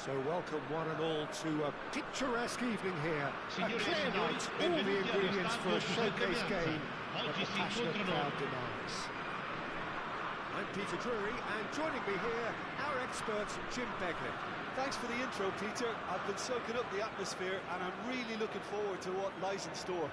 So welcome one and all to a picturesque evening here. A clear night, all the ingredients for a showcase game that the passionate crowd demands. I'm Peter Drury, and joining me here, our expert, Jim Begley. Thanks for the intro, Peter. I've been soaking up the atmosphere, and I'm really looking forward to what lies in store.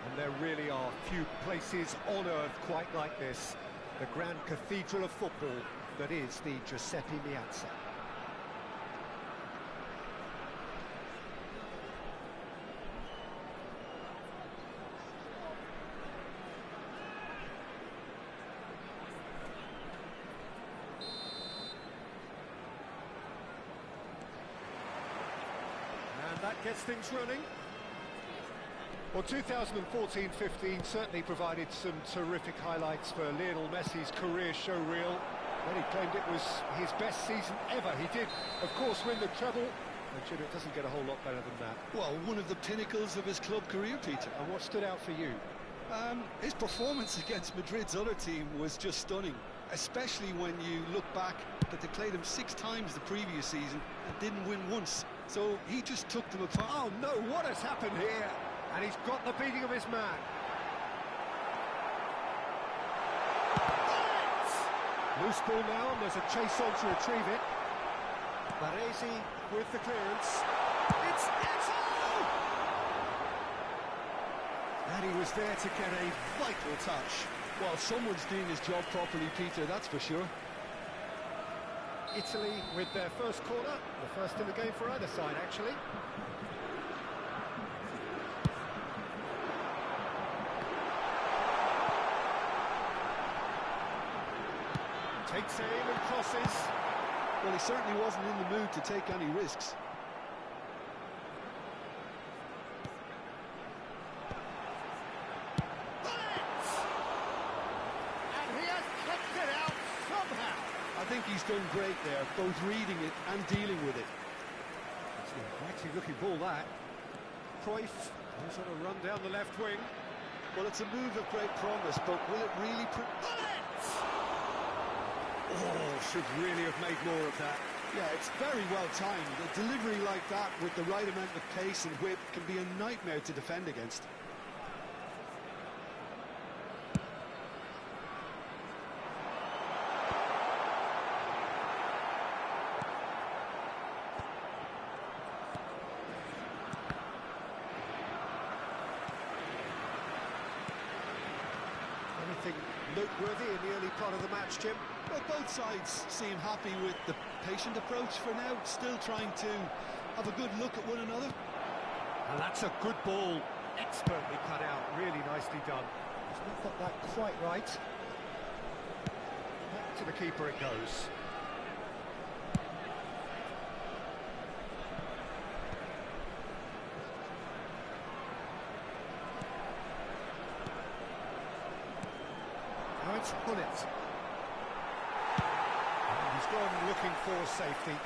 And there really are few places on earth quite like this. The grand cathedral of football that is the Giuseppe Meazza. And that gets things running. Well, 2014-15 certainly provided some terrific highlights for Lionel Messi's career showreel. When he claimed it was his best season ever, he did, of course, win the treble. And Jim, it doesn't get a whole lot better than that. Well, one of the pinnacles of his club career, Peter. And what stood out for you? His performance against Madrid's other team was just stunning, especially when you look back that they played him 6 times the previous season and didn't win once. So he just took them apart. Oh no, what has happened here? And he's got the beating of his man. Loose ball now, and there's a chase on to retrieve it. Baresi with the clearance. It's Eto'o! And he was there to get a vital touch. Well, someone's doing his job properly, Peter, that's for sure. Italy with their first corner, the first in the game for either side, actually. Takes aim and crosses. Well, he certainly wasn't in the mood to take any risks. And he has kept it out somehow. I think he's done great there, both reading it and dealing with it. It's an inviting looking ball, that. Cruyff goes on a run down the left wing. Well, it's a move of great promise, but will it really... Oh, should really have made more of that. Yeah, it's very well timed. A delivery like that with the right amount of pace and whip can be a nightmare to defend against. Anything noteworthy in the early part of the match, Jim? Well, both sides seem happy with the patient approach for now, still trying to have a good look at one another. And that's a good ball, expertly cut out, really nicely done. He's not got that quite right. Back to the keeper it goes. Now it's Hullet. He's gone looking for safety.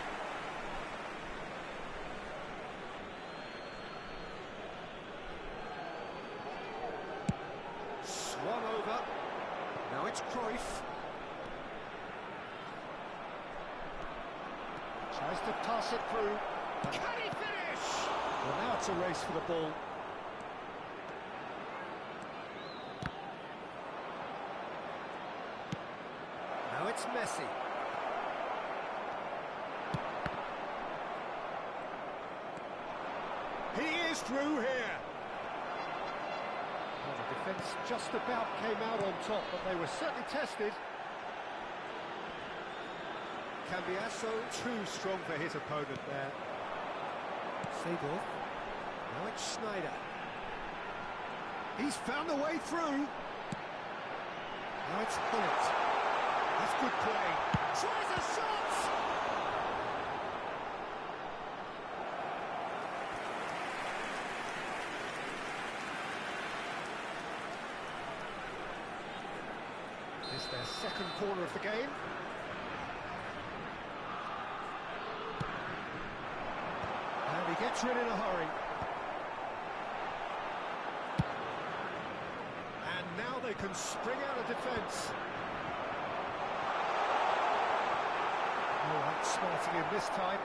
Swung over. Now it's Cruyff. Tries to pass it through. Can he finish? Well, now it's a race for the ball. Now it's Messi. He is through here. Well, the defence just about came out on top, but they were certainly tested. Cambiasso too strong for his opponent there. Seedorf. Now it's Schneider. He's found the way through. Now it's Hullet. That's good play. Tries a shot! This is their second corner of the game. And he gets rid in a hurry. And now they can spring out of defence. Oh, outsmarting him this time.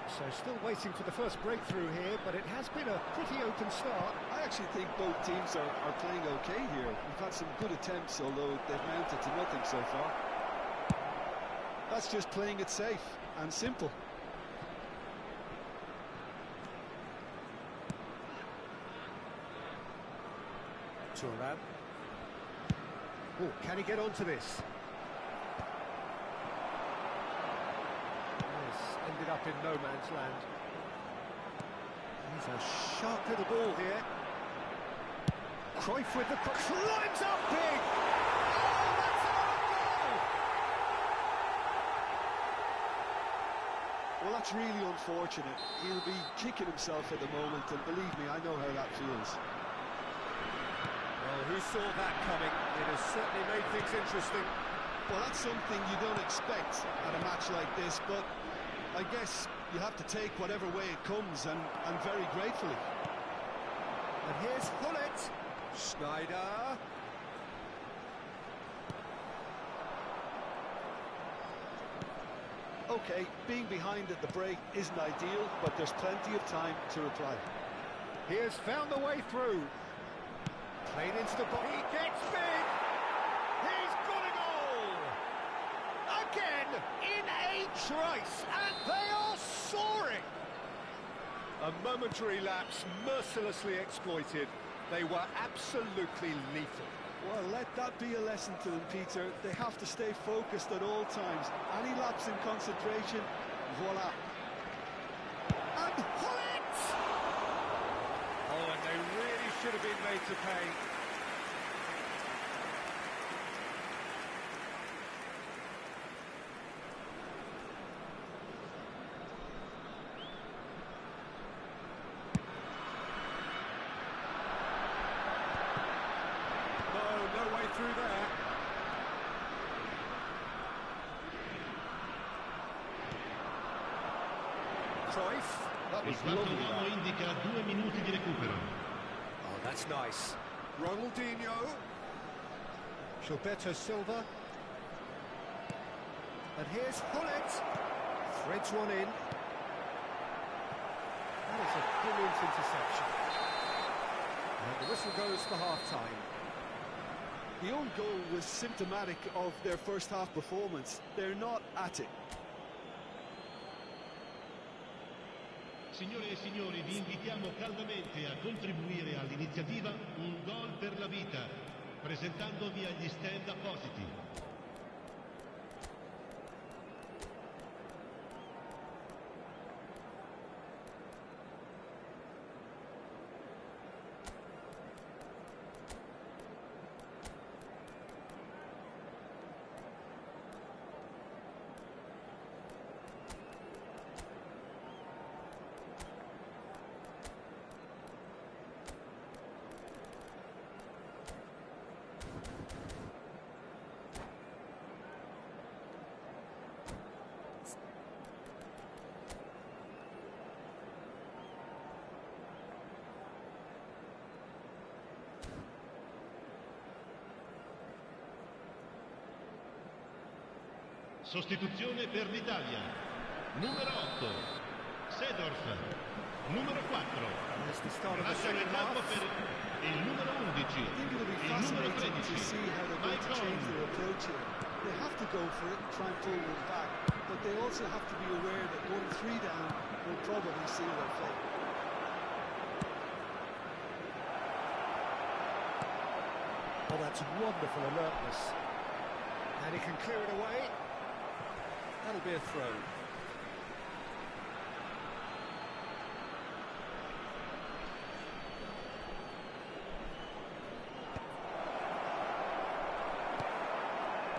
So still waiting for the first breakthrough here, but it has been a pretty open start. I actually think both teams are playing okay here. We've had some good attempts, although they've mounted to nothing so far. That's just playing it safe and simple. Thuram. Oh, can he get onto this? Ended up in no man's land. He's a sharp little ball here. Cruyff with the climbs up big. Oh, that's a goal! Well, that's really unfortunate. He'll be kicking himself at the moment, and believe me, I know how that feels. Well, who saw that coming? It has certainly made things interesting. Well, that's something you don't expect at a match like this, but I guess you have to take whatever way it comes, and very gratefully. And here's Hullet. Schneider. OK, being behind at the break isn't ideal, but there's plenty of time to reply. He has found the way through. Played into the box. He gets big. He's got a goal. Again, in a trice, and they are soaring. A momentary lapse, mercilessly exploited. They were absolutely lethal. Well, let that be a lesson to them, Peter. They have to stay focused at all times. Any lapse in concentration, voila. And Hullet! Oh, and they really should have been made to pay. No way through there. Cruyff. That was lovely. Indica 2 minuti di recupero. Oh, that's nice. Ronaldinho. Gilberto Silva. And here's Hullet. Threads one in. That is a brilliant interception. And the whistle goes for half-time. The own goal was symptomatic of their first half performance. They're not at it. Signore e signori, vi invitiamo caldamente a contribuire all'iniziativa Un Gol per la Vita, presentandovi agli stand appositi. Sostituzione per l'Italia. Numero 8, Seedorf. Numero 4, lascia il campo per il numero 11, il numero 13, Michael. They have to go for it and try and pull one back, but they also have to be aware that 1-3 down will probably seal their fate. Oh, that's wonderful alertness. And he can clear it away. That'll be a throw.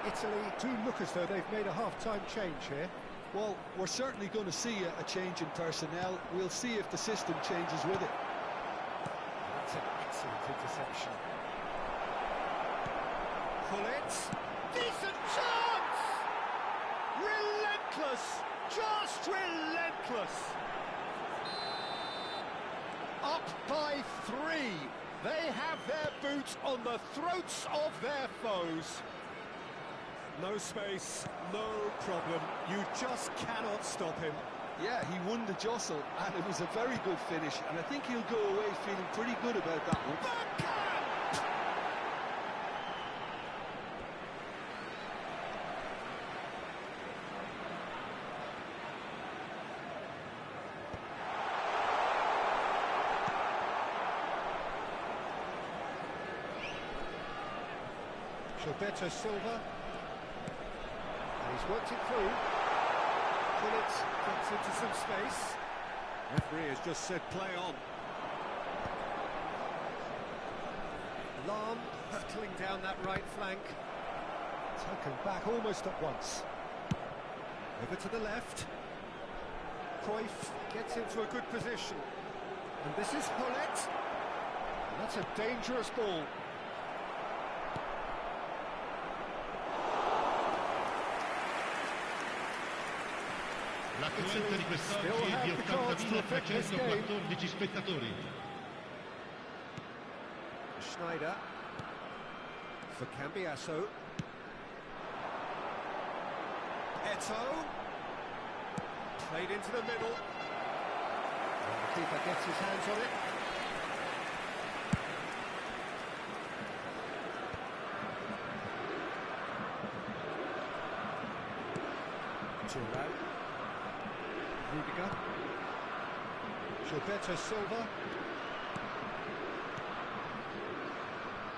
Italy do look as though they've made a half-time change here. Well, we're certainly going to see a change in personnel. We'll see if the system changes with it. That's an excellent interception. Hullet. Decent chance! Relentless! Just relentless! Up by 3. They have their boots on the throats of their foes. No space, no problem. You just cannot stop him. Yeah, he won the jostle, and it was a very good finish, and I think he'll go away feeling pretty good about that one. Backhand! Gilberto Silva. And he's worked it through. Hullet gets into some space. Referee has just said play on. Lan hurtling down that right flank. Taken back almost at once. Over to the left. Cruyff gets into a good position. And this is Hullet. And that's a dangerous ball. L'affluenza di quest'oggi è di 80.314 spettatori. Schneider for Cambiasso. Eto'o played into the middle. And the keeper gets his hands on it. Thuram. Rudiger. Gilberto Silva.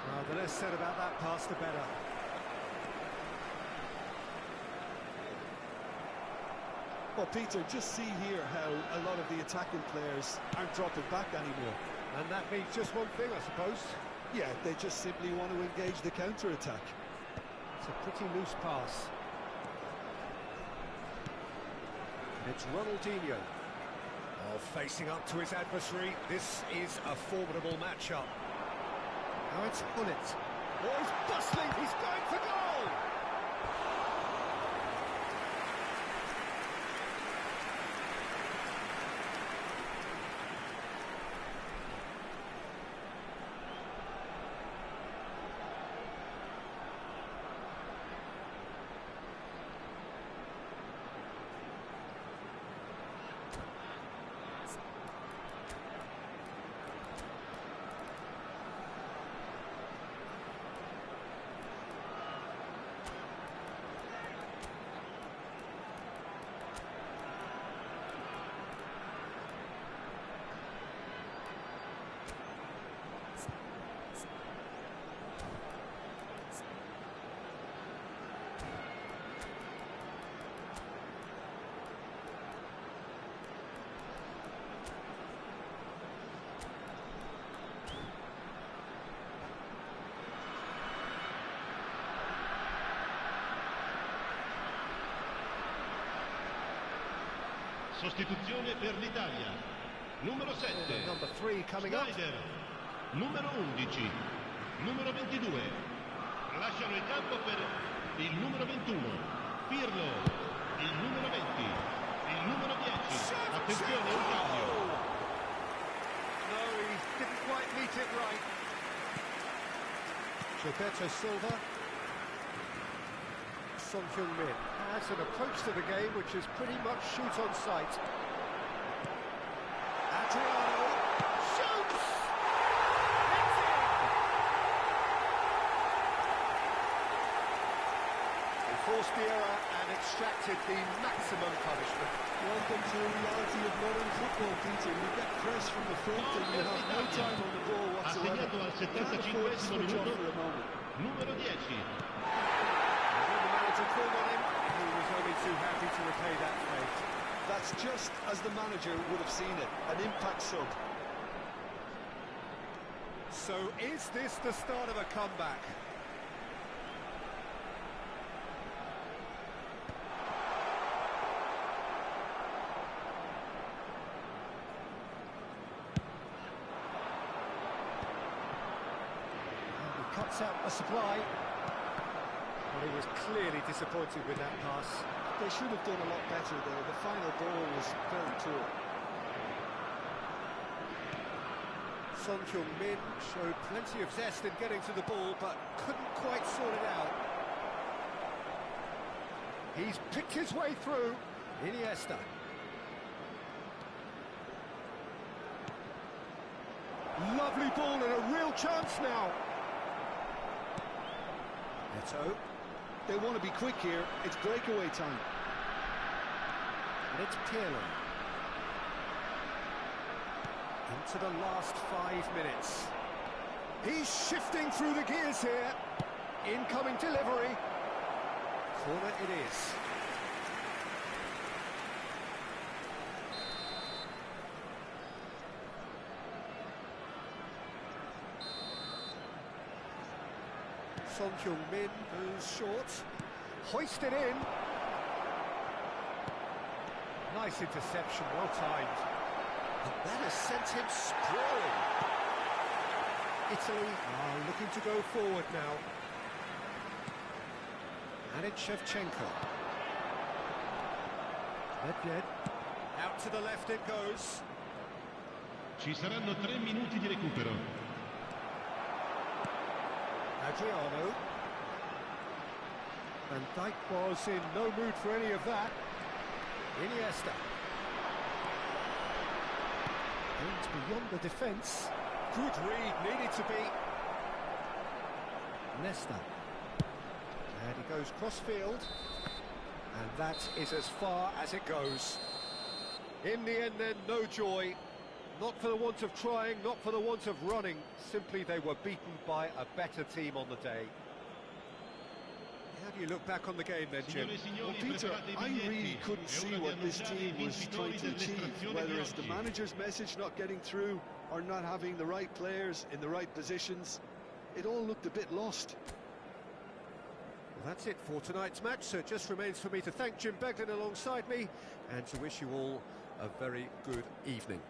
Well, the less said about that pass, the better. Well, Peter, just see here how a lot of the attacking players aren't dropping back anymore. And that means just one thing, I suppose. Yeah, they just simply want to engage the counter-attack. It's a pretty loose pass. It's Ronaldinho. Oh, facing up to his adversary. This is a formidable matchup. Now it's Hullet. Oh, he's bustling. He's going for goal. Sostituzione per l'Italia. Numero 7. Number 3 coming up. Schneider. Numero 11. Numero 22. Lasciano il campo per il numero 21. Pirlo. Il numero 20. Il numero 10. Attenzione, un cambio. No, he didn't quite meet it right. Gilberto Silva. Son Heung-min has an approach to the game which is pretty much shoot on sight. Adriano shoots! It's in! He forced the error and extracted the maximum punishment. Welcome to the reality of modern football, Peter. You get press from the front and you have no time on the ball whatsoever. Assegnato al 75esimo minuto. Numero 10. Called on him, he was only too happy to repay that fate. That's just as the manager would have seen it, an impact sub. So is this the start of a comeback? And he cuts out a supply. Well, he was clearly disappointed with that pass. They should have done a lot better there. The final ball was very poor. Son Heung-min showed plenty of zest in getting to the ball, but couldn't quite sort it out. He's picked his way through. Iniesta. Lovely ball and a real chance now. Eto'o. They want to be quick here. It's breakaway time. And it's Pirlo. Into the last 5 minutes. He's shifting through the gears here. Incoming delivery. Corner it is. Son Heung-min goes short. Hoisted in. Nice interception, well timed. And that has sent him sprawling. Italy are looking to go forward now. Added Shevchenko. Medved. Out to the left it goes. Ci saranno 3 minuti di recupero. Adriano. Van Dijk was in no mood for any of that. Iniesta. And beyond the defence. Good read, needed to be. Nesta. And he goes cross-field. And that is as far as it goes. In the end then, no joy. Not for the want of trying, not for the want of running. Simply they were beaten by a better team on the day. How do you look back on the game then, Jim? Well, Peter, I really couldn't see what this team was trying to achieve, whether it's the manager's message not getting through or not having the right players in the right positions. It all looked a bit lost. Well, that's it for tonight's match, so it just remains for me to thank Jim Beglin alongside me and to wish you all a very good evening.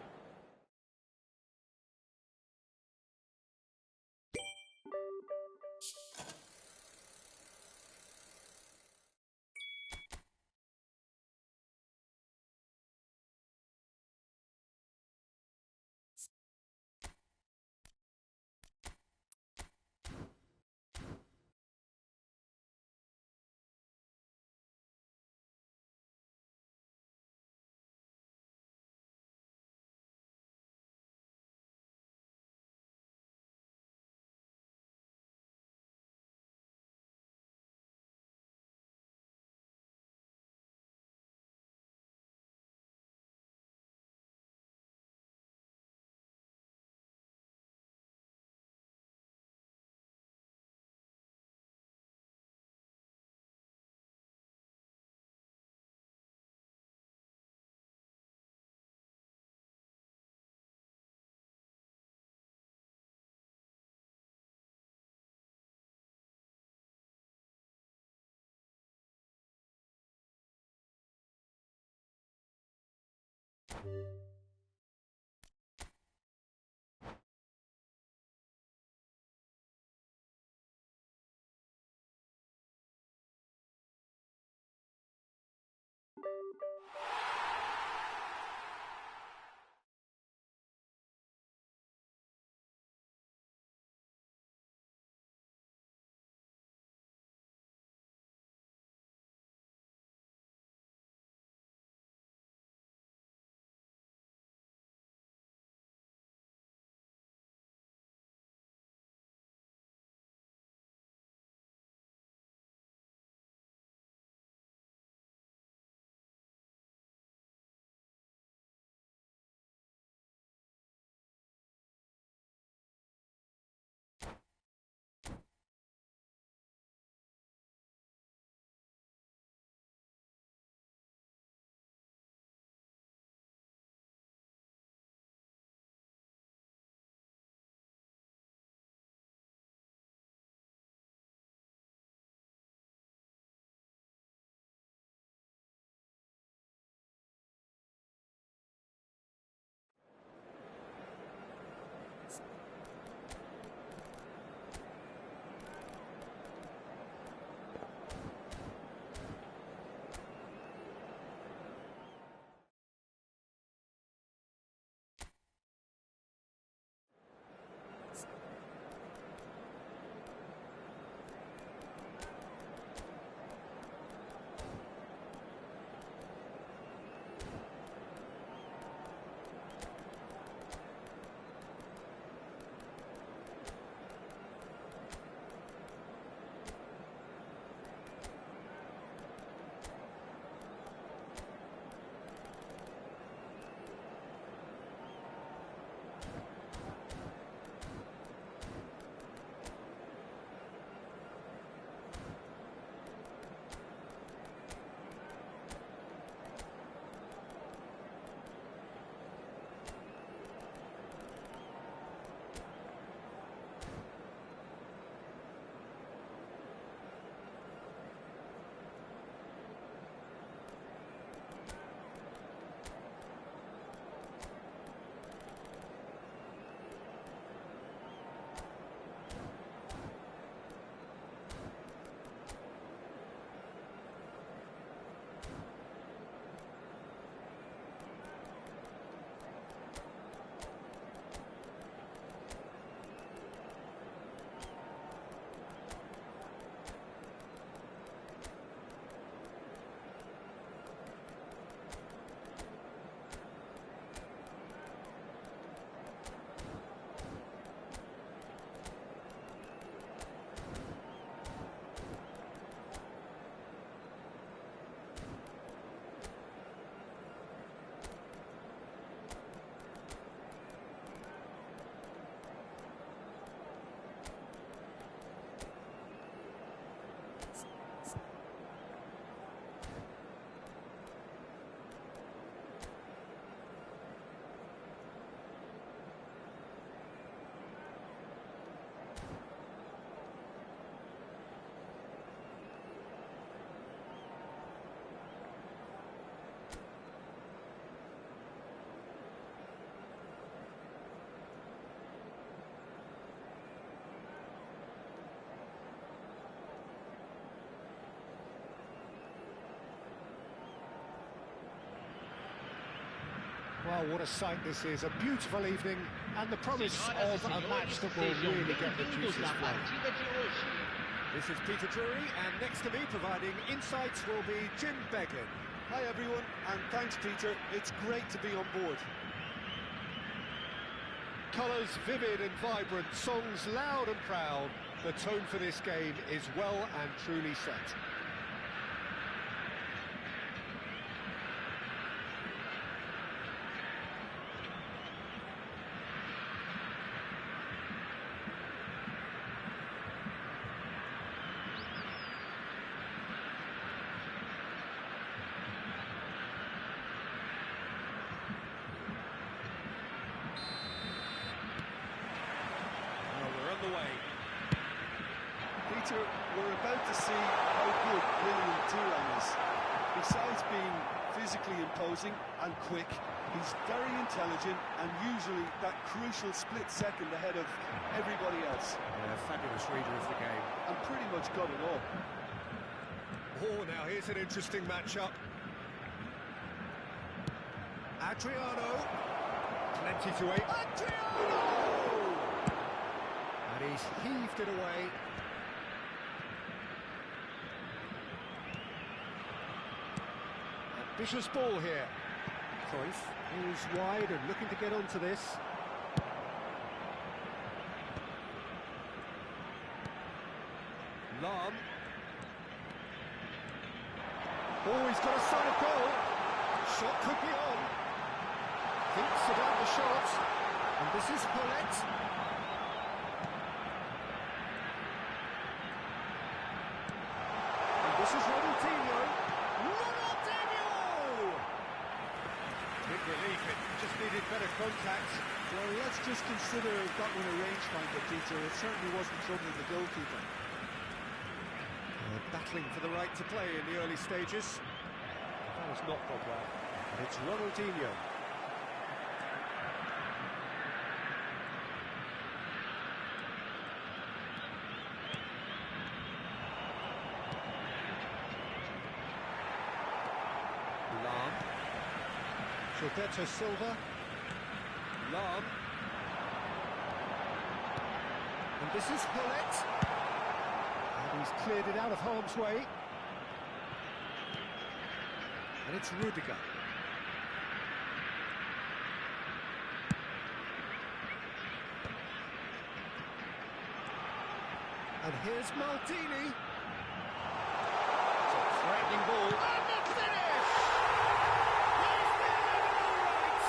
Well, what a sight this is, a beautiful evening, and the promise of a match that will really get the juices flowing. This is Peter Drury, and next to me providing insights will be Jim Beglin. Hi everyone, and thanks Peter, it's great to be on board. Colours vivid and vibrant, songs loud and proud. The tone for this game is well and truly set. Way. Peter, we're about to see how good William Thuram is. Besides being physically imposing and quick, he's very intelligent and usually that crucial split second ahead of everybody else. Yeah, fabulous reader of the game. And pretty much got it all. Oh, now here's an interesting matchup. Adriano. Plenty to aim. Adriano! And he's heaved it away. Ambitious ball here. Cruyff is wide and looking to get onto this. Lahm. Oh, he's got a side goal. Shot could be on. Thinks about the shot. And this is Paulette. This is Ronaldinho. Ronaldinho! Big relief, it just needed better contact. Well, let's just consider that one a rangefinder, Peter. It certainly wasn't troubling the goalkeeper. Battling for the right to play in the early stages. That has not gone well. And it's Ronaldinho. Lahm. Gilberto Silva. Lahm. And this is Paulette. And he's cleared it out of harm's way. And it's Rudiger. And here's Maldini. It's a threatening ball. And the finish! He's been all right!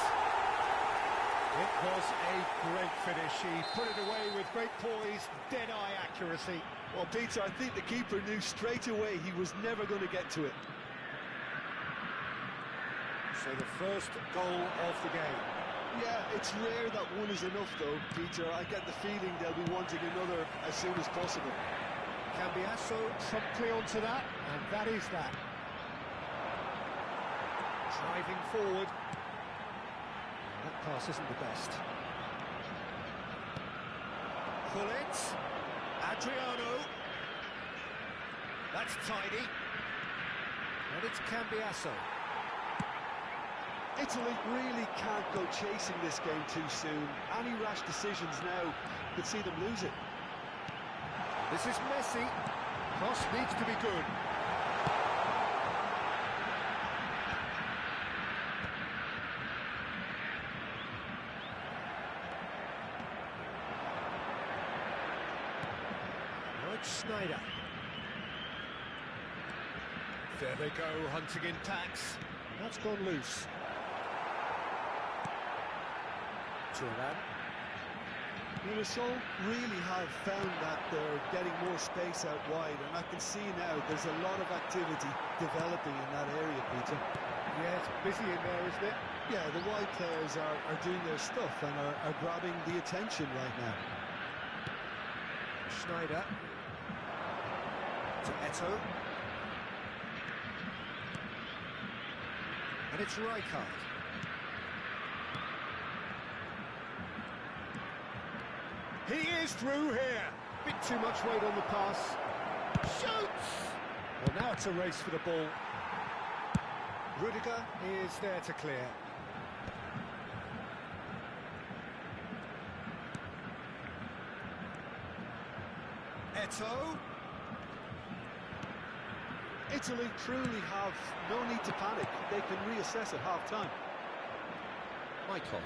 It was a great finish. He put it away with great poise, dead-eye accuracy. Well, Peter, I think the keeper knew straight away he was never going to get to it. So the first goal of the game. Yeah, it's rare that one is enough, though, Peter. I get the feeling they'll be wanting another as soon as possible. Cambiasso promptly onto that, and that is that. Driving forward. That pass isn't the best. Pullet. Adriano. That's tidy. And it's Cambiasso. Italy really can't go chasing this game too soon. Any rash decisions now could see them lose it. This is Messi. Cross needs to be good. Now it's Schneider. There they go, hunting in tacks. That's gone loose. Thuram. Limassol really have found that they're getting more space out wide, and I can see now there's a lot of activity developing in that area, Peter. Yeah, it's busy in there, isn't it? Yeah, the wide players are doing their stuff and are grabbing the attention right now. Schneider. To Eto. And it's Rijkaard. He is through here. Bit too much weight on the pass. Shoots! Well, now it's a race for the ball. Rudiger is there to clear. Neto. Italy truly have no need to panic. They can reassess at half-time. Michael.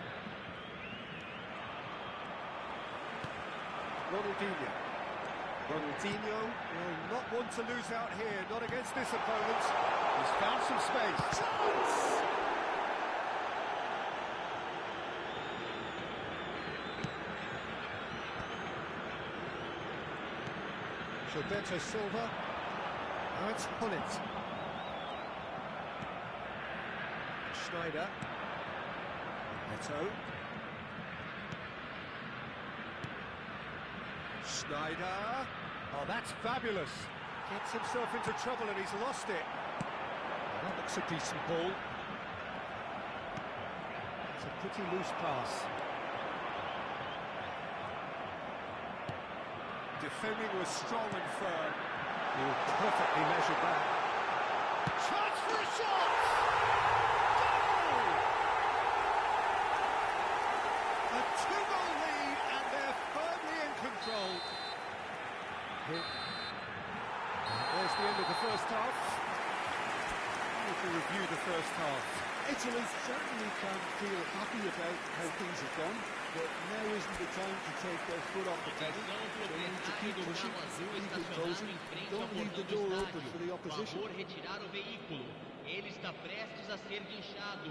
Ronaldinho. Ronaldinho will not want to lose out here, not against this opponent. He's found some space. Chance! Gilberto Silva. Now it's Hullet. Schneider. Neto. Schneider. Oh, that's fabulous. Gets himself into trouble and he's lost it. Oh, that looks a decent ball. It's a pretty loose pass. Defending was strong and firm. He perfectly measured that. Chance for a shot! Goal! A two-goal lead and they're firmly in control. There's the end of the first half. If we review the first half. Italy certainly can feel happy about how things have gone, but now isn't the time to take their foot off the pedal. They need to keep pushing, keep imposing, don't leave the door open for the opposition. Retirar o veículo. Ele está prestes a ser guinchado.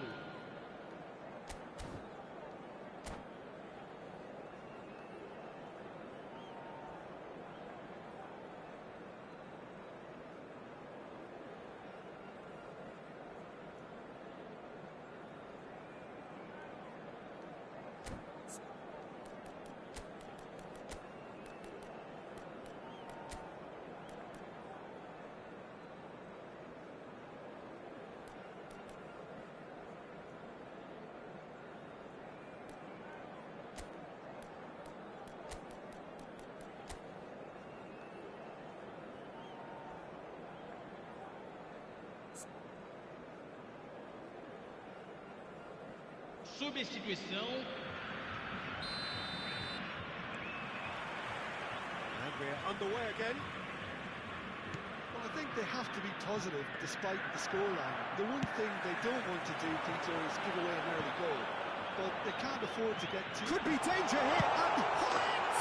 Substituição. And we're underway again. Well, I think they have to be positive despite the scoreline. The one thing they don't want to do, Peter, is give away an early goal. But they can't afford to get too... Could be danger here, and Hullet!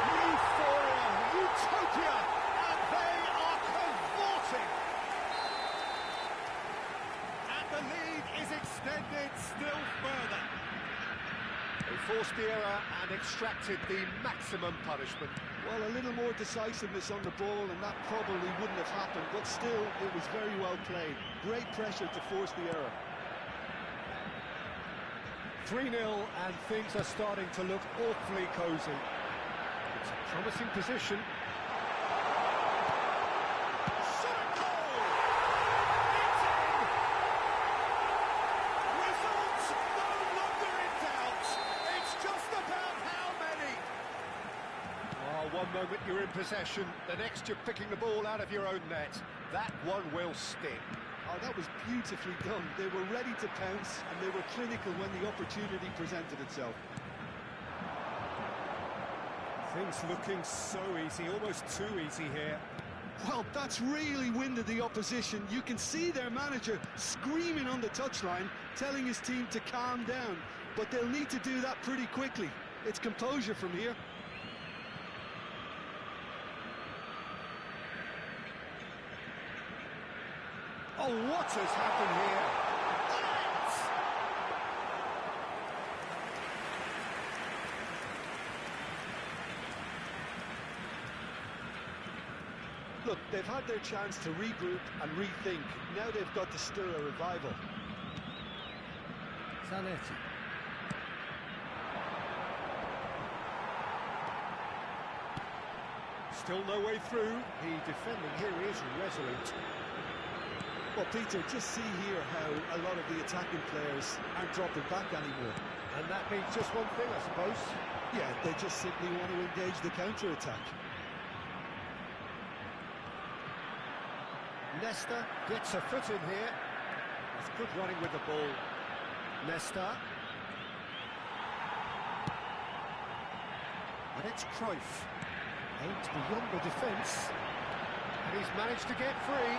Euphoria, utopia, and they are cavorting! And the lead is extended still further. They forced the error and extracted the maximum punishment. Well, a little more decisiveness on the ball and that probably wouldn't have happened, but still, it was very well played. Great pressure to force the error. 3-0 and things are starting to look awfully cosy. It's a promising position. Shot a goal! It's in! Results no longer in doubt. It's just about how many. Oh, one moment you're in possession, the next you're picking the ball out of your own net. That one will sting. Oh, that was beautifully done. They were ready to pounce, and they were clinical when the opportunity presented itself. Things looking so easy, almost too easy here. Well, that's really winded the opposition. You can see their manager screaming on the touchline, telling his team to calm down. But they'll need to do that pretty quickly. It's composure from here. Oh, what has happened here? Look, they've had their chance to regroup and rethink. Now they've got to stir a revival. Zanetti. Still no way through. The defending here is resolute. Well, Peter, just see here how a lot of the attacking players aren't dropping back anymore. And that means just one thing, I suppose. Yeah, they just simply want to engage the counter-attack. Nesta gets a foot in here. It's good running with the ball. Nesta. And it's Cruyff. Aimed beyond the defence. And he's managed to get free.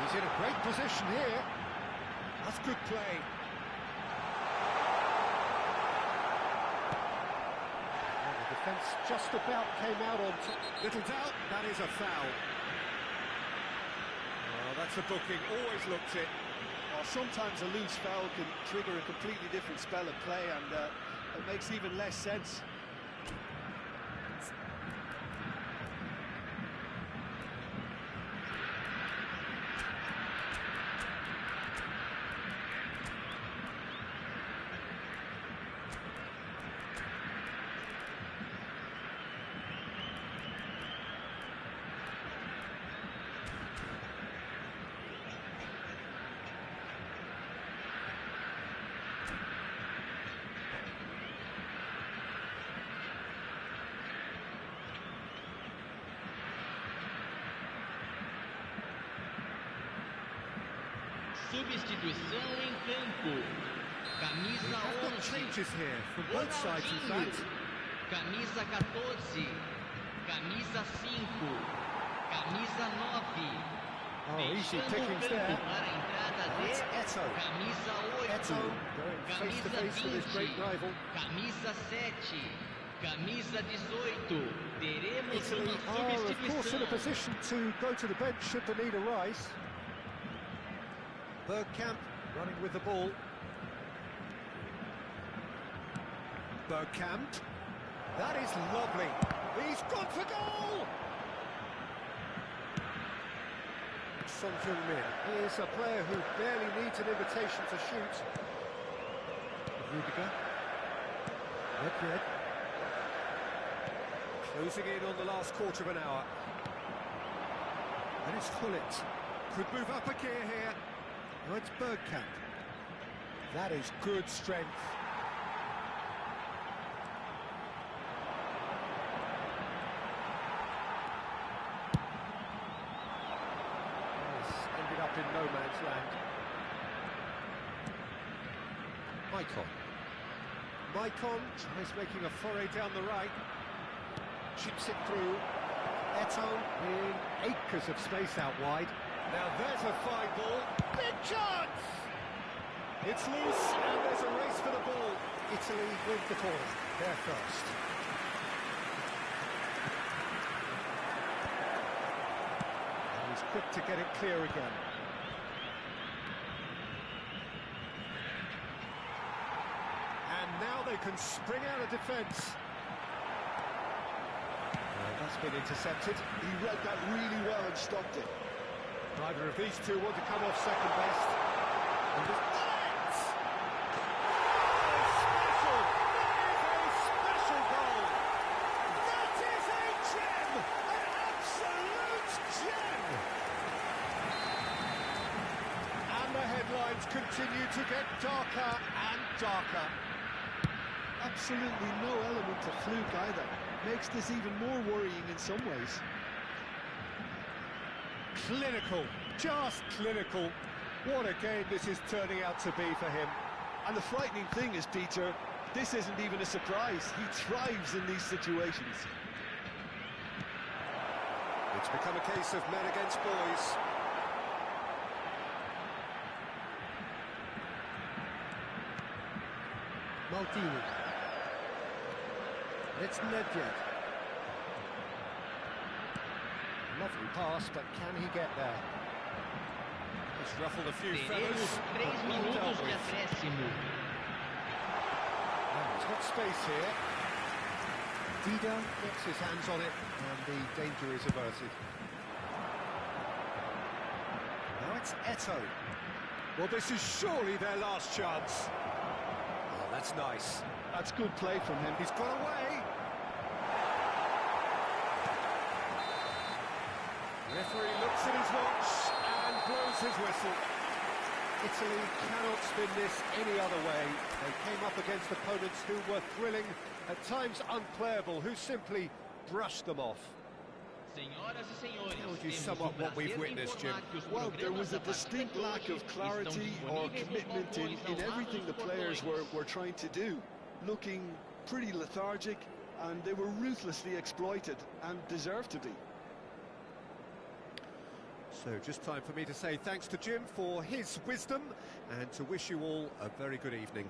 He's in a great position here. That's good play. And the defence just about came out on top. Little doubt, that is a foul. Oh, that's a booking, always looked it. Well, sometimes a loose foul can trigger a completely different spell of play, and it makes even less sense. Substituição em campo. Camisa 11. Changes here from both sides, in fact. Camisa 14. Camisa 5. Camisa 9. Oh, easy pickings there. Para a entrada That's de Eto. camisa 8. Eto going face to Camisa face with his 20. great rival. Camisa 7. Camisa 18. Teremos Italy uma are, of course, in a substituição. position to go to the bench should the need arise. Bergkamp running with the ball. Bergkamp. That is lovely. He's gone for goal! Son Heung-min is a player who barely needs an invitation to shoot. Rudiger. Nedved. Closing in on the last quarter of an hour. And it's Hullet. Could move up a gear here. Oh, it's Bergkamp. That is good strength. This ended up in no man's land. Maicon tries making a foray down the right. Chips it through. Eto in acres of space out wide. Now there's a fine ball. Big chance! It's loose and there's a race for the ball. Italy with the ball. They're first. And he's quick to get it clear again. And now they can spring out of defence. That's been intercepted. He read that really well and stopped it. Neither of these two want to come off second best. And just... Special! That is a special goal! That is a gem! An absolute gem! And the headlines continue to get darker and darker. Absolutely no element of fluke either. Makes this even more worrying in some ways. Clinical, just clinical. What a game this is turning out to be for him. And the frightening thing is, Peter, this isn't even a surprise. He thrives in these situations. It's become a case of men against boys. Maldini. It's Nedved. Lovely pass, but can he get there? He's ruffled a few feathers. Teremos 3 minutos de acréscimo. He's got space here. Dida gets his hands on it, and the danger is averted. Now it's Eto. Well, this is surely their last chance. Oh, that's nice. That's good play from him. He's got away. Referee looks at his watch and blows his whistle. Italy cannot spin this any other way. They came up against opponents who were thrilling, at times unplayable, who simply brushed them off. Tells you sum up what we've witnessed, Jim. Well, there was a distinct lack of clarity or commitment in everything the players were trying to do. Looking pretty lethargic, and they were ruthlessly exploited and deserved to be. So just time for me to say thanks to Jim for his wisdom and to wish you all a very good evening.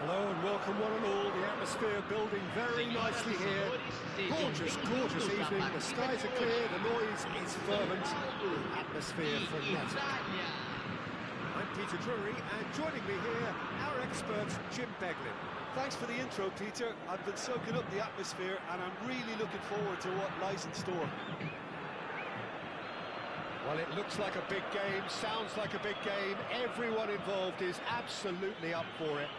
Hello and welcome one and all. The atmosphere building very nicely here. Gorgeous, gorgeous evening. The skies are clear, the noise is fervent, the atmosphere frenetic. I'm Peter Drury, and joining me here, our expert, Jim Beglin. Thanks for the intro, Peter. I've been soaking up the atmosphere, and I'm really looking forward to what lies in store. Well, it looks like a big game, sounds like a big game. Everyone involved is absolutely up for it.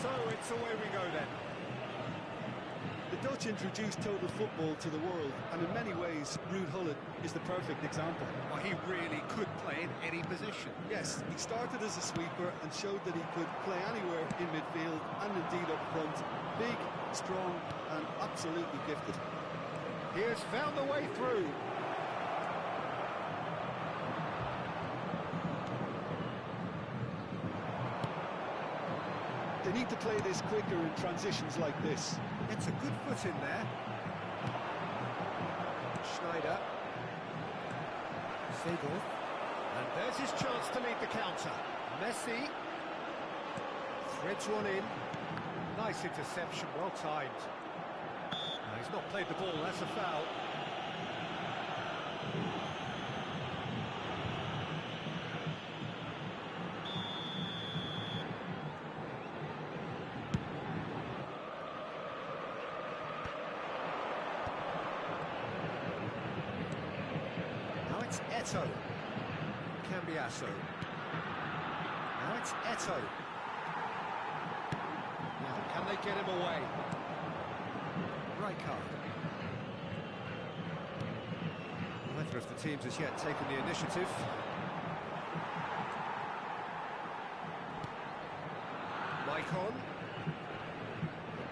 So it's away we go then. The Dutch introduced total football to the world, and in many ways, Ruud Gullit is the perfect example. Well, he really could play in any position. Yes, he started as a sweeper and showed that he could play anywhere in midfield and indeed up front. Big, strong, and absolutely gifted. He has found the way through. They need to play this quicker in transitions like this. It's a good foot in there. Schneider. Segel. And there's his chance to lead the counter. Messi. Threads one in. Nice interception, well timed. No, he's not played the ball, that's a foul. Eto. Cambiasso. Now it's Eto. Now, can they get him away? Rijkaard. Neither of the teams has yet taken the initiative. Maicon.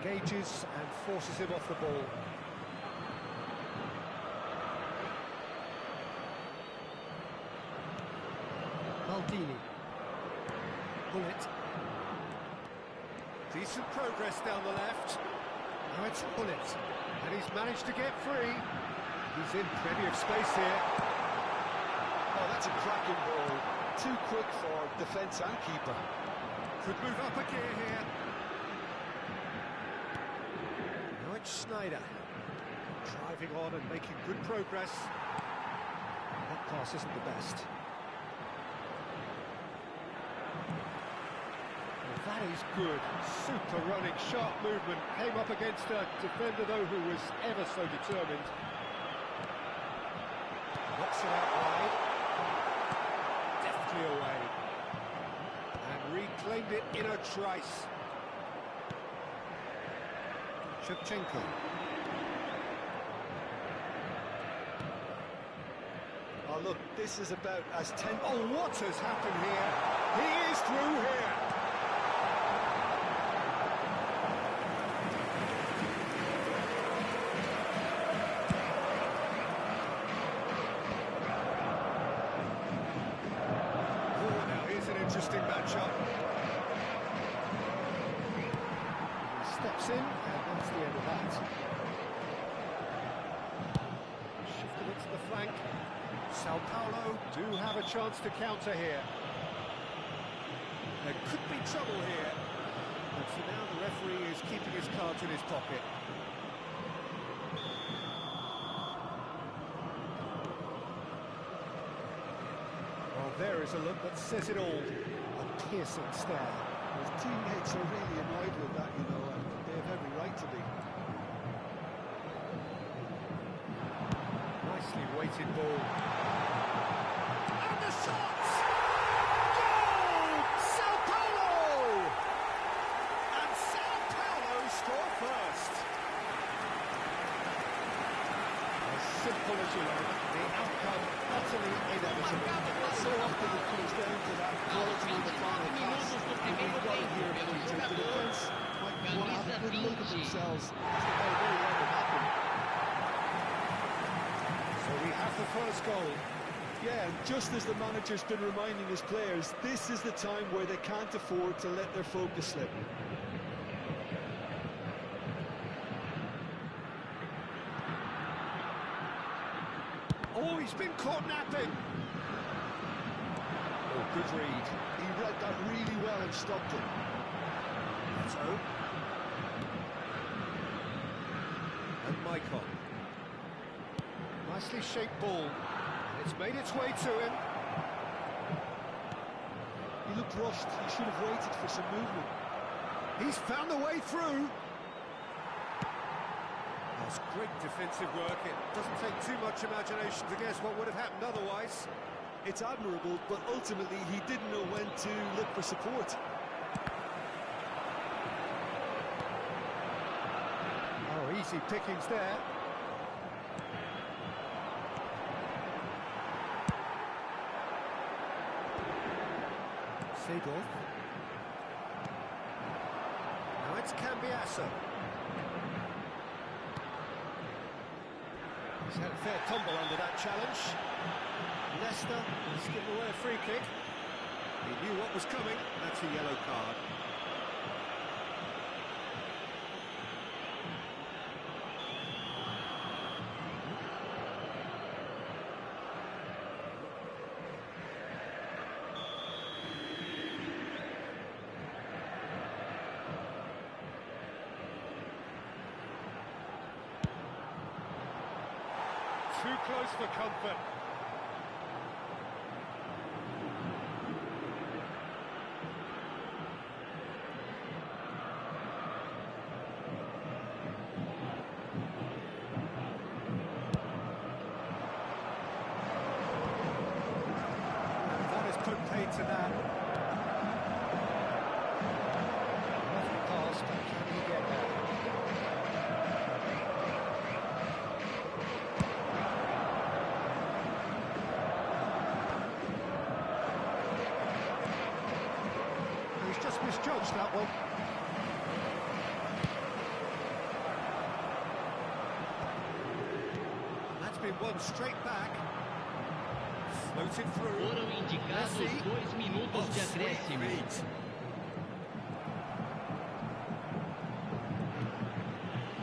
Engages and forces him off the ball. Maldini. Gullit. Decent progress down the left. Now it's Gullit. And he's managed to get free. He's in plenty of space here. Oh, that's a cracking ball. Too quick for defence and keeper. Could move up a gear here. Now it's Schneider. Driving on and making good progress. That pass isn't the best. That is good. Super running, sharp movement. Came up against a defender, though, who was ever so determined. Knocks it out wide. Deftly away. And reclaimed it in a trice. Shevchenko. Oh, look, this is about as tense. Oh, what has happened here? He is through here. Interesting matchup. He steps in, and that's the end of that. Shifted it to the flank. Sao Paulo do have a chance to counter here. There could be trouble here. But for now, the referee is keeping his cards in his pocket. There is a look that says it all. A piercing stare. His teammates are really annoyed with that, you know, and they have every right to be. Nicely weighted ball. And the shots! Goal! Sao Paulo! And Sao Paulo score first. As simple as you like, the outcome utterly inevitable. So often it comes down to that quality in the final pass. And we've got it here for each of the defence. Might want to have a good look at themselves as to how really let it happen. So we have the first goal. Yeah, and just as the manager's been reminding his players, this is the time where they can't afford to let their focus slip. Oh, he's been caught napping. Oh, good read. He read that really well and stopped it. So. And Maicon. Nicely shaped ball. It's made its way to him. He looked rushed. He should have waited for some movement. He's found the way through. That's great defensive work. It doesn't take too much imagination to guess what would have happened otherwise. It's admirable, but ultimately he didn't know when to look for support. Easy pickings there. Seedorf. Now it's Cambiasso. He's had a fair tumble under that challenge. Leicester has given away a free kick. He knew what was coming. That's a yellow card. Too close for comfort. And that is put paid to that. Lovely pass, but can he get there? Just misjudged that one. And that's been won straight back. Floated through. Foram indicados 2 minutos de acréscimo.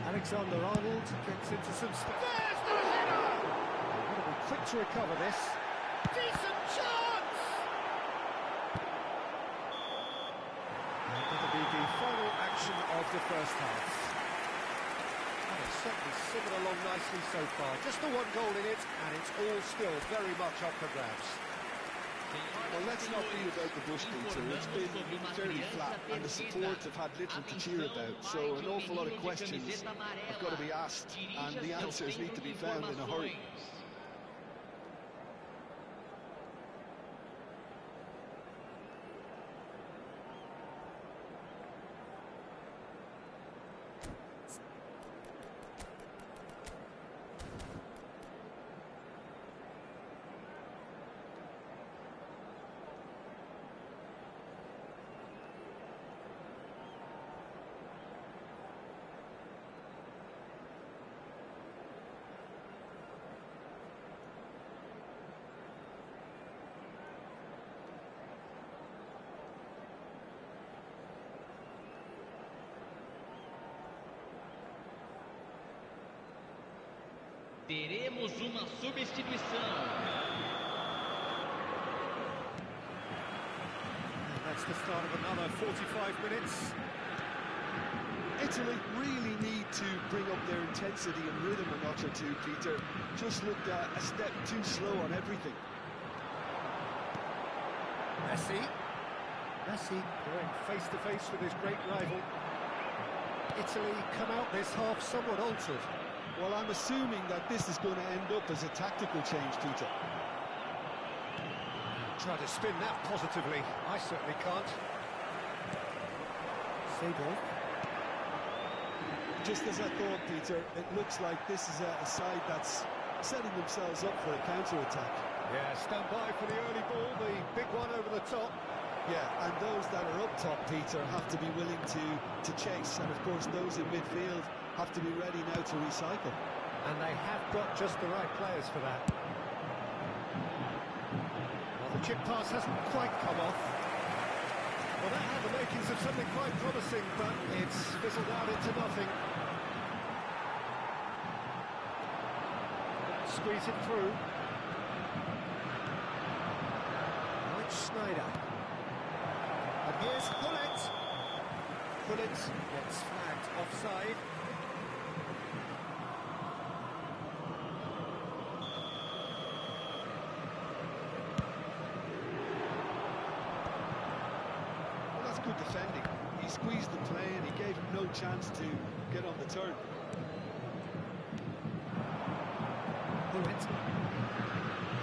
Alexander-Arnold gets into some space. There's the header! They've got to be quick to recover this. Decent chance! That'll be the final action of the first half. And it's certainly simmered along nicely so far. Just the one goal in it, and it's all still very much up for grabs. Well, let's not be about the bush, Peter. It's been fairly flat, and the support have had little to cheer about. So an awful lot of questions have got to be asked, and the answers need to be found in a hurry. Teremos uma substituição. And that's the start of another 45 minutes. Italy really need to bring up their intensity and rhythm a notch or two, Peter. Just looked a step too slow on everything. Messi going face to face with his great rival. Italy come out this half somewhat altered. Well, I'm assuming that this is going to end up as a tactical change, Peter. Try to spin that positively. I certainly can't. Seedorf. Just as I thought, Peter, it looks like this is a side that's setting themselves up for a counter-attack. Yeah, stand by for the early ball, the big one over the top. Yeah, and those that are up top, Peter, have to be willing to chase. And, of course, those in midfield have to be ready now to recycle. And they have got just the right players for that. Well, the chip pass hasn't quite come off. Well, that had the makings of something quite promising, but it's fizzled out into nothing. Squeeze it through. Now it's Snyder. And here's Hullet. Hullet gets flagged offside. Good defending. He squeezed the play and he gave him no chance to get on the turn.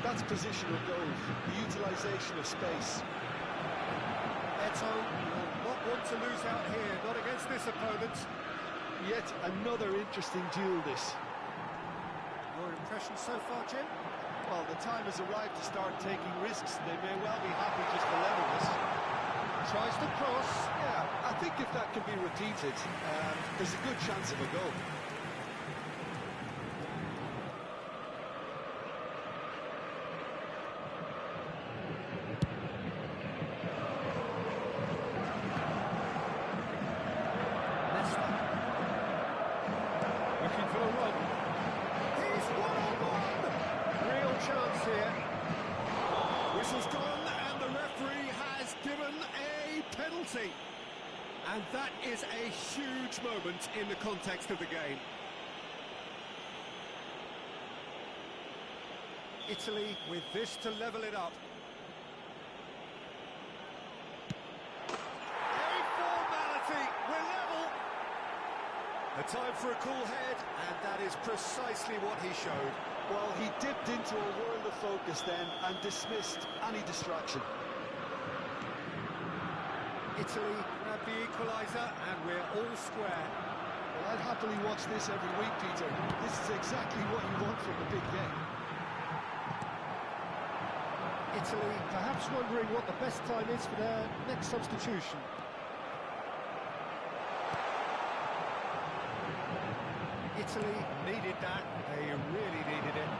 That's positional goal, the utilisation of space. Eto will not want to lose out here, not against this opponent. Yet another interesting duel, this. Your impression so far, Jim? Well, the time has arrived to start taking risks. They may well be happy just to level this. Tries to cross. Yeah, I think if that can be repeated, there's a good chance of a goal. Looking for the run. He's one-on-one! Real chance here. Whistle's gone, and the referee has given a penalty. And that is a huge moment in the context of the game. Italy with this to level it up. A formality, we're level. A time for a cool head, and that is precisely what he showed. Well, he dipped into a world of focus then and dismissed any distraction. Italy grab the equaliser, and we're all square. Well, I'd happily watch this every week, Peter. This is exactly what you want from a big game. Italy perhaps wondering what the best time is for their next substitution. Italy needed that, they really needed it.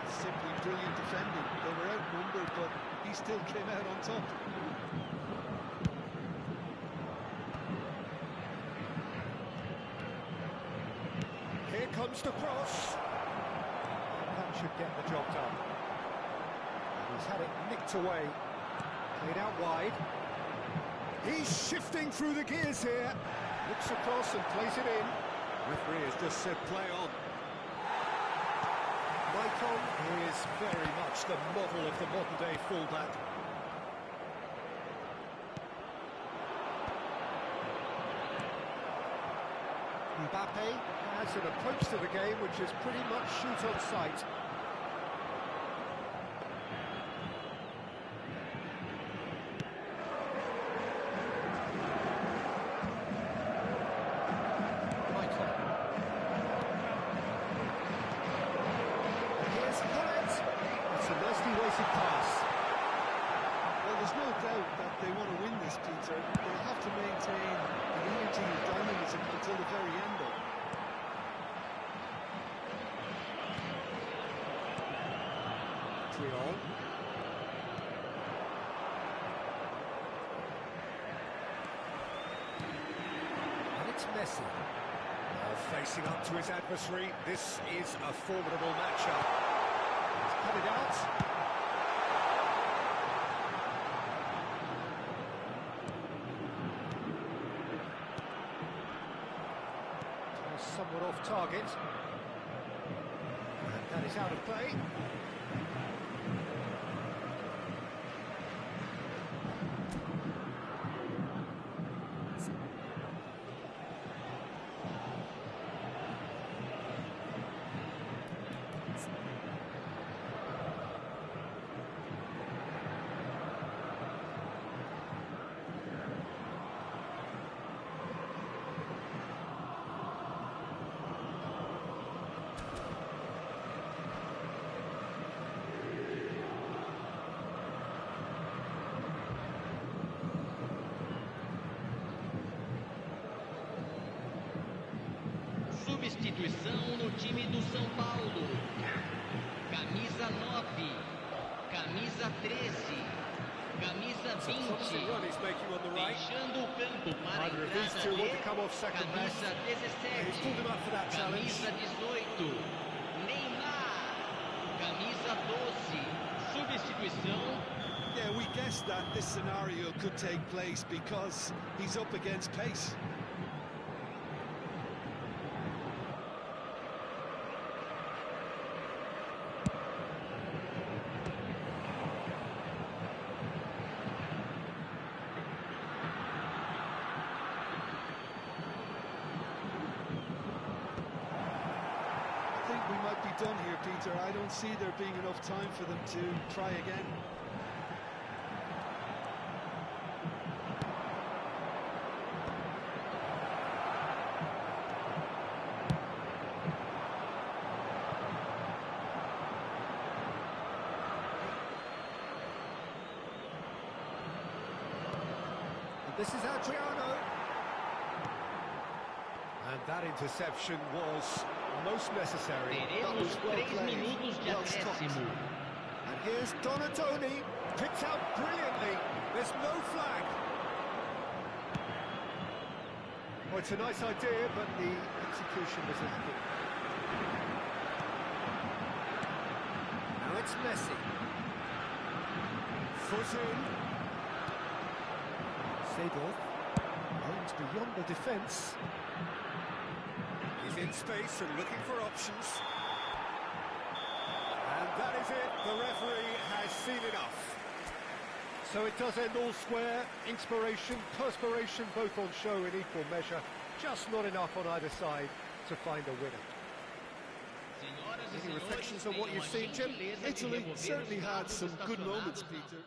Simply brilliant defending. They were outnumbered, but he still came out on top. Here comes the cross. That should get the job done. He's had it nicked away. Played out wide. He's shifting through the gears here. Looks across and plays it in. Referee has just said play on. Michael is very much the model of the modern-day fullback. Mbappe has an approach to the game which is pretty much shoot on sight. Michael. And here's Hullet. It's a nicely weighted pass. Well, there's no doubt that they want to win this, Peter. They'll have to maintain the energy and dynamism until the very end, though. 3-all. And it's Messi. Facing up to his adversary, this is a formidable matchup. He's cut it out. Somewhat off target. And that is out of play. Substituição no time do São Paulo. Camisa 9, camisa 13, camisa 20. Deixando o campo para a entrada de camisa 17, camisa 18, Neymar, camisa 12. Substituição. Yeah, we guessed that this scenario could take place because he's up against pace. I think we might be done here, Peter. I don't see there being enough time for them to try again. This is Adriano. And that interception was most necessary. That was Teremos well 3 played. minutos de Well stopped. acréscimo. And here's Donatoni, picked out brilliantly. There's no flag. Well, it's a nice idea, but the execution was lacking. Now it's Messi. Foot in. Seedorf runs beyond the defence. He's in space and looking for options. And that is it. The referee has seen enough. So it does end all square. Inspiration, perspiration, both on show in equal measure. Just not enough on either side to find a winner. Any reflections on what you've seen, Jim? Italy certainly had some good moments, Peter.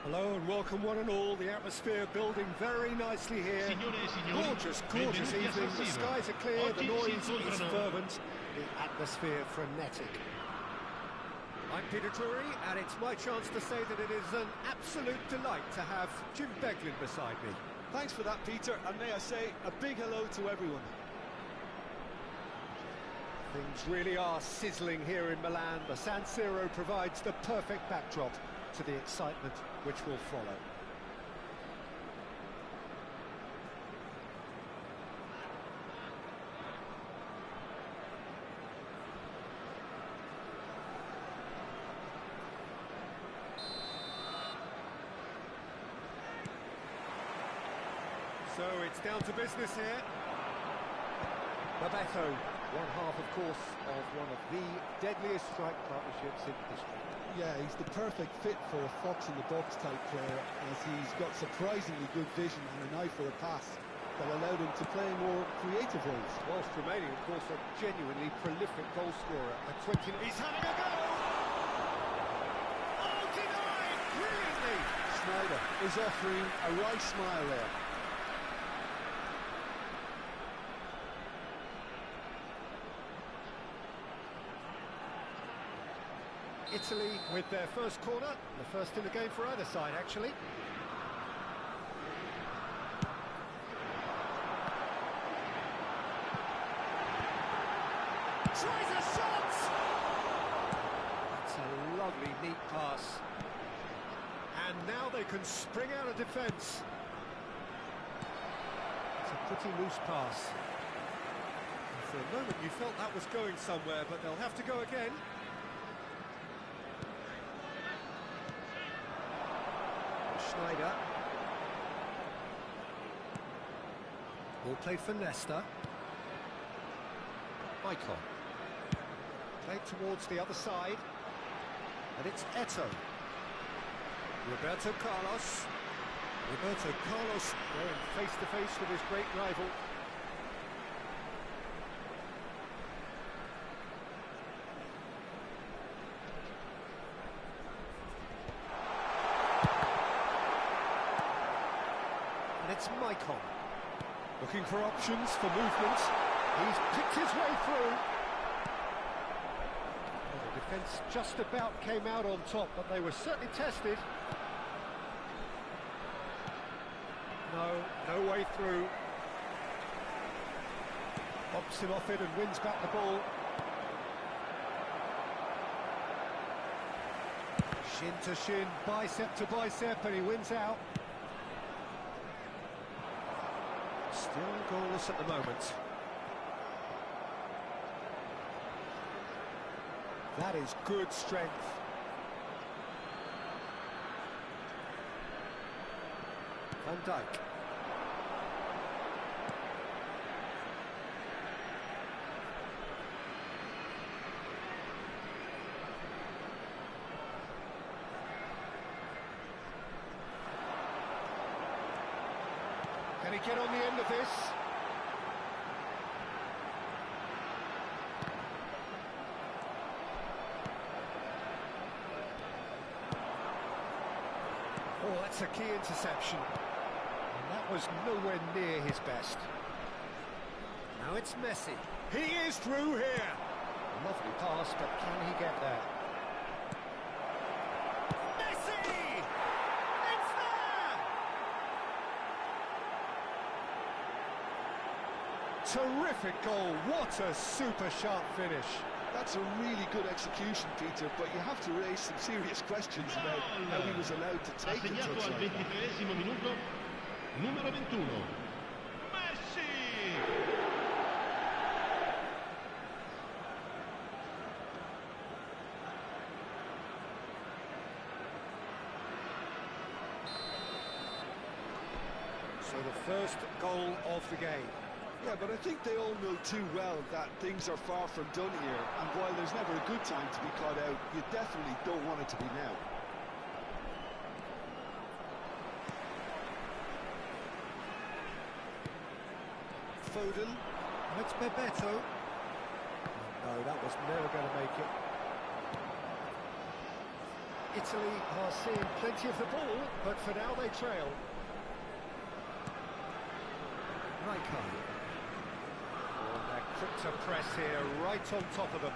Hello and welcome one and all. The atmosphere building very nicely here. Signore e signori, Gorgeous, gorgeous benvenuti a evening. San The Siro. skies are clear, the Oggi si noise is incontrano. fervent, the atmosphere frenetic. I'm Peter Drury, and it's my chance to say that it is an absolute delight to have Jim Beglin beside me. Thanks for that, Peter, and may I say a big hello to everyone. Things really are sizzling here in Milan. The San Siro provides the perfect backdrop to the excitement which will follow. So it's down to business here. Babetto, one half, of course, of one of the deadliest strike partnerships in history. Yeah, he's the perfect fit for a fox-in-the-box type player, as he's got surprisingly good vision and an eye for a pass that allowed him to play more creative roles. Whilst remaining, of course, a genuinely prolific goal scorer at 20. He's having a go! Oh, denied! Brilliantly! Snyder is offering a right smile there. Italy with their first corner, the first in the game for either side, actually. Tries a shot! That's a lovely, neat pass. And now they can spring out of defence. It's a pretty loose pass. And for a moment you felt that was going somewhere, but they'll have to go again. Schneider. Ball played for Nesta. Michael. Played towards the other side. And it's Eto. Roberto Carlos. Roberto Carlos going face to face with his great rival. It's Maicon. Looking for options for movement. He's picked his way through. Well, the defence just about came out on top, but they were certainly tested. No way through. Bops him off it and wins back the ball. Shin to shin, bicep to bicep, and he wins out. Still goalless at the moment. That is good strength. Van Dijk. Can he get on the end of this? Oh, that's a key interception. And that was nowhere near his best. Now it's Messi. He is through here. Lovely pass, but can he get there? Messi! It's there! Terrific goal. What a super sharp finish. That's a really good execution, Peter, but you have to raise some serious questions about how he was allowed to take a Assegnato touch al like that. 23esimo minuto, numero 21. Messi! So the first goal of the game. Yeah, but I think they all know too well that things are far from done here, and while there's never a good time to be caught out, you definitely don't want it to be now. Foden. It's Bebeto. No, that was never going to make it. Italy are seeing plenty of the ball, but for now they trail. Rijkaard. Oh, they're quick to press here, right on top of them.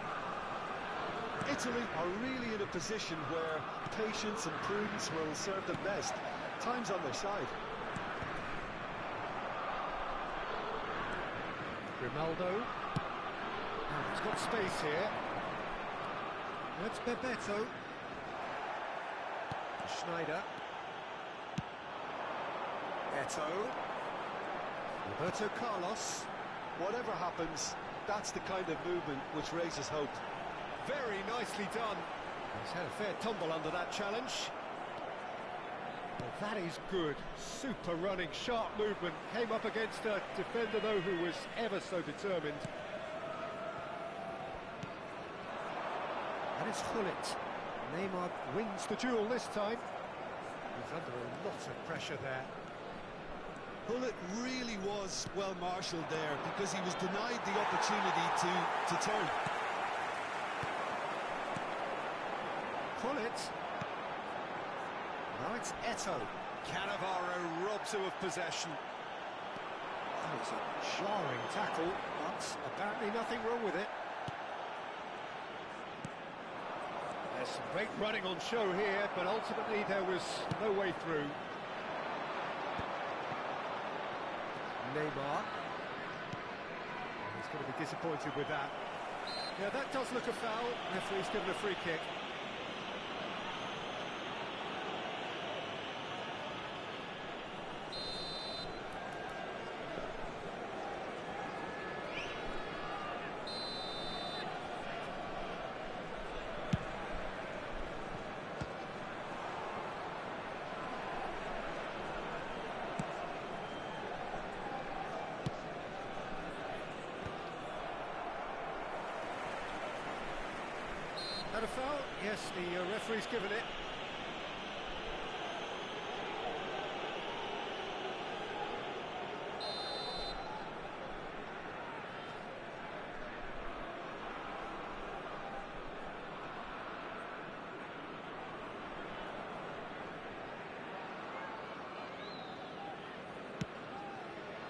Italy are really in a position where patience and prudence will serve them best. Time's on their side. Grimaldo. Now he's got space here. That's Bebeto. Schneider. Eto. Roberto Carlos. Whatever happens, that's the kind of movement which raises hope. Very nicely done. He's had a fair tumble under that challenge. Well, that is good. Super running, sharp movement. Came up against a defender, though, who was ever so determined. And it's Hullet. Neymar wins the duel this time. He's under a lot of pressure there. Hullet really was well marshalled there because he was denied the opportunity to turn. Hullet. Now it's Eto. Cannavaro robs him of possession. Oh, it's a jarring tackle, but apparently nothing wrong with it. There's some great running on show here, but ultimately there was no way through. Neymar. He's going to be disappointed with that. Yeah, that does look a foul. Referee's given a free kick. That a foul? Yes, the referee's given it.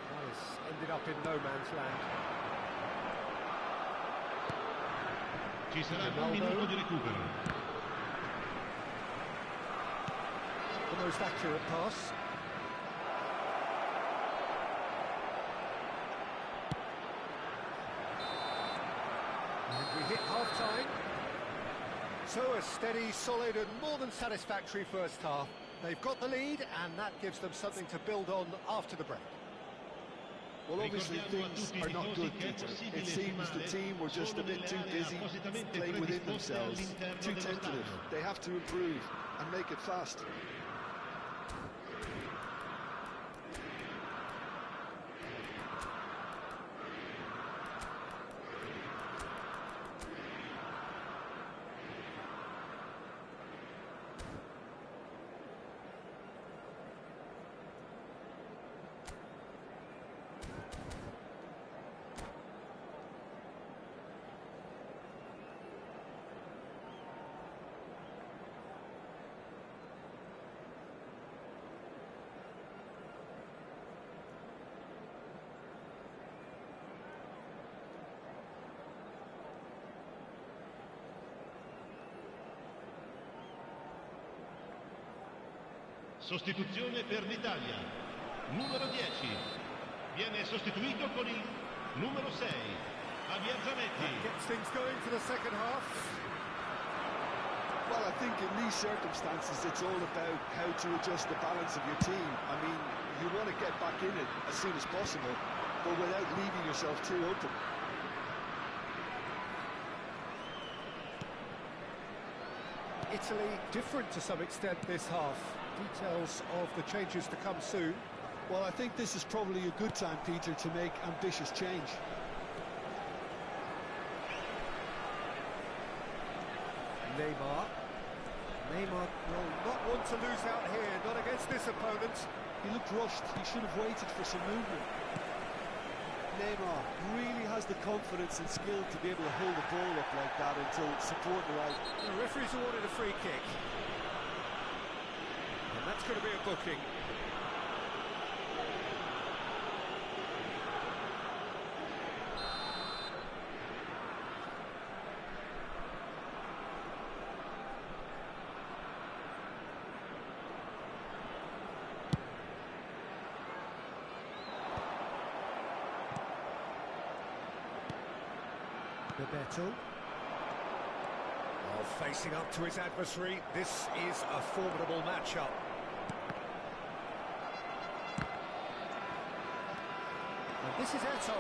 That has ended up in no man's land. Ci sarà un minuto di recupero. The most accurate pass. And we hit half-time. So a steady, solid and more than satisfactory first half. They've got the lead and that gives them something to build on after the break. Well, obviously things are not good, Peter. It seems the team were just a bit too busy playing within themselves, too tentative. They have to improve and make it fast. Sostituzione per l'Italia. Numero 10. Viene sostituito con il numero 6. Javier Zanetti. Gets things going for the second half. Well, I think in these circumstances it's all about how to adjust the balance of your team. I mean, you want to get back in it as soon as possible, but without leaving yourself too open. Italy different to some extent this half. Details of the changes to come soon. Well, I think this is probably a good time, Peter, to make ambitious change. Neymar. Neymar will not want to lose out here, not against this opponent. He looked rushed. He should have waited for some movement. Neymar really has the confidence and skill to be able to hold the ball up like that until support arrives. The referee's awarded a free kick. that's going to be a booking. Bebeto. Oh, facing up to his adversary, this is a formidable matchup. And this is Eto.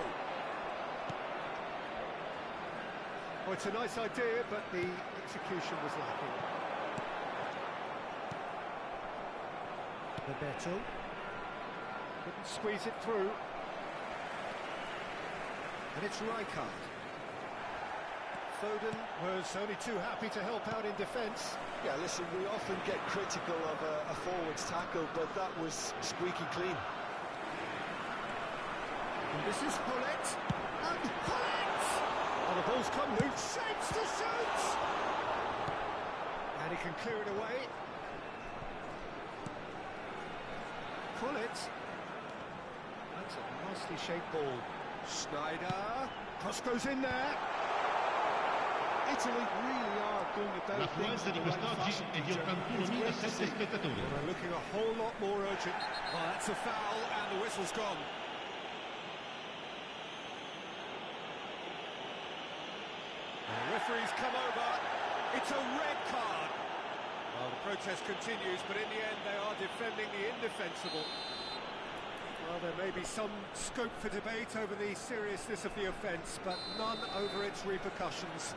Oh, it's a nice idea, but the execution was lacking. Bebeto. Couldn't squeeze it through. And it's Rijkaard. Foden was only too happy to help out in defence. Yeah, listen, we often get critical of a forward's tackle, but that was squeaky clean. And this is Hullet. And Hullet! Oh, the ball's come loose. Shapes to shoot! And he can clear it away. Hullet. That's a nicely shaped ball. Schneider. Cross goes in there. Italy really are going about L'affluenza di quest'oggi è di 81.007 spettatori. Well, they're looking a whole lot more urgent. Oh, that's a foul, and the whistle's gone. The referee's come over. It's a red card. Well, the protest continues, but in the end, they are defending the indefensible. Well, there may be some scope for debate over the seriousness of the offence, but none over its repercussions.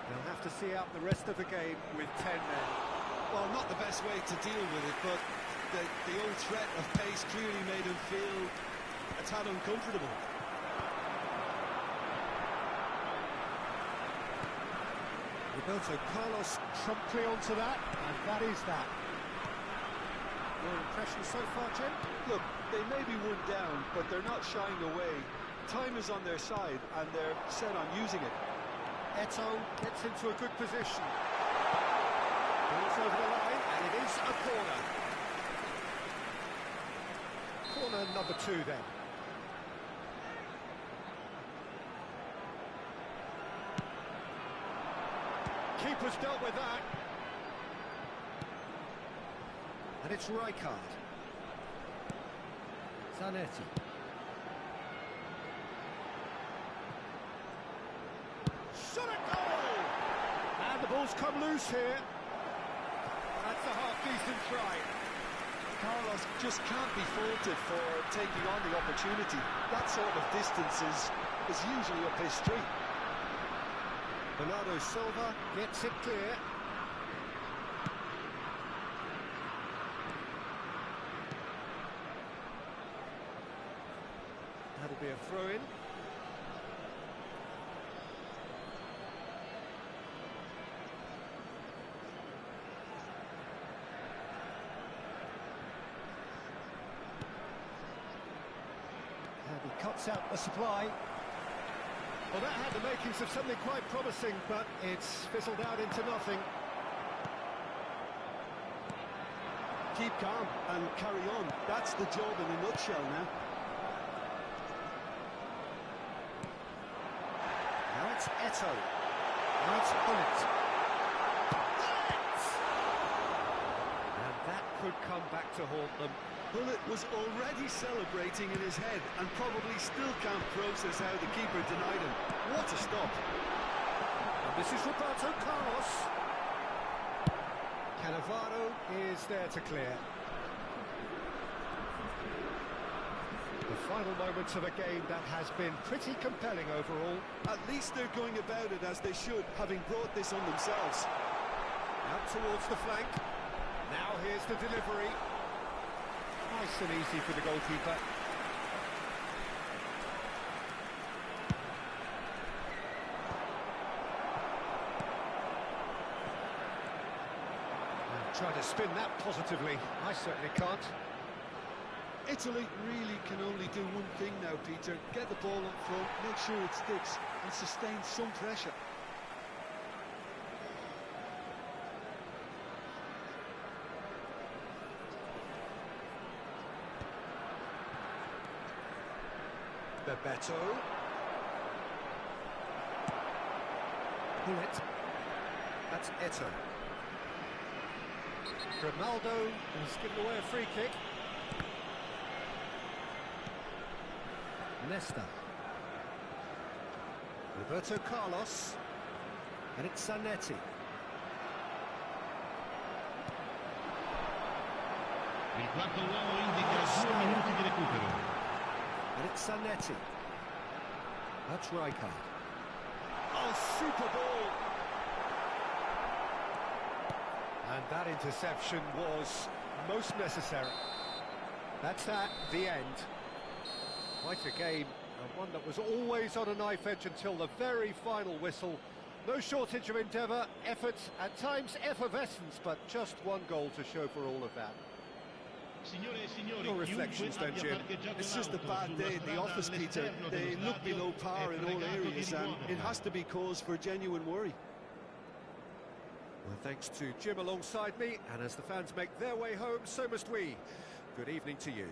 They'll have to see out the rest of the game with 10 men. Well, not the best way to deal with it, but the old threat of pace clearly made him feel a tad uncomfortable. Roberto Carlos promptly onto that, and that is that. Your impression so far, Jim? Look, they may be one down, but they're not shying away. Time is on their side, and they're set on using it. Eto gets into a good position. Ball's over the line, and it is a corner. Corner number 2 then. Keeper's dealt with that. And it's Rijkaard. Zanetti. Shot a goal! And the ball's come loose here. That's a half-decent try. Carlos just can't be faulted for taking on the opportunity. That sort of distance is usually up his street. Bernardo Silva gets it clear. That'll be a throw-in. And he cuts out the supply. Well, that had the makings of something quite promising, but it's fizzled out into nothing. Keep calm and carry on. That's the job in a nutshell now. Now it's Eto. Now it's Hullet. And that could come back to haunt them. Hullet was already celebrating in his head and probably still can't process how the keeper denied him. What a stop. And this is Roberto Carlos. Cannavaro is there to clear. The final moments of a game that has been pretty compelling overall. At least they're going about it as they should, having brought this on themselves. Out towards the flank. Now here's the delivery. Nice and easy for the goalkeeper. Try to spin that positively. I certainly can't. Italy really can only do one thing now, Peter. Get the ball up front, make sure it sticks, and sustain some pressure. Eto'o. Bullet. That's Eto'o. Grimaldo has given away a free kick. Nesta. Roberto Carlos. And it's Zanetti. Il quarto uomo indica 2 minuti di recupero. And it's Zanetti. That's Rijkaard. Oh, super ball! And that interception was most necessary. That's that, the end. Quite a game, and one that was always on a knife edge until the very final whistle. No shortage of endeavour, effort, at times effervescence, but just one goal to show for all of that. No reflections then, Jim. It's just a bad day at the office, Peter. They look below par in all areas, and it has to be cause for genuine worry. Well, thanks to Jim alongside me, and as the fans make their way home, so must we. Good evening to you.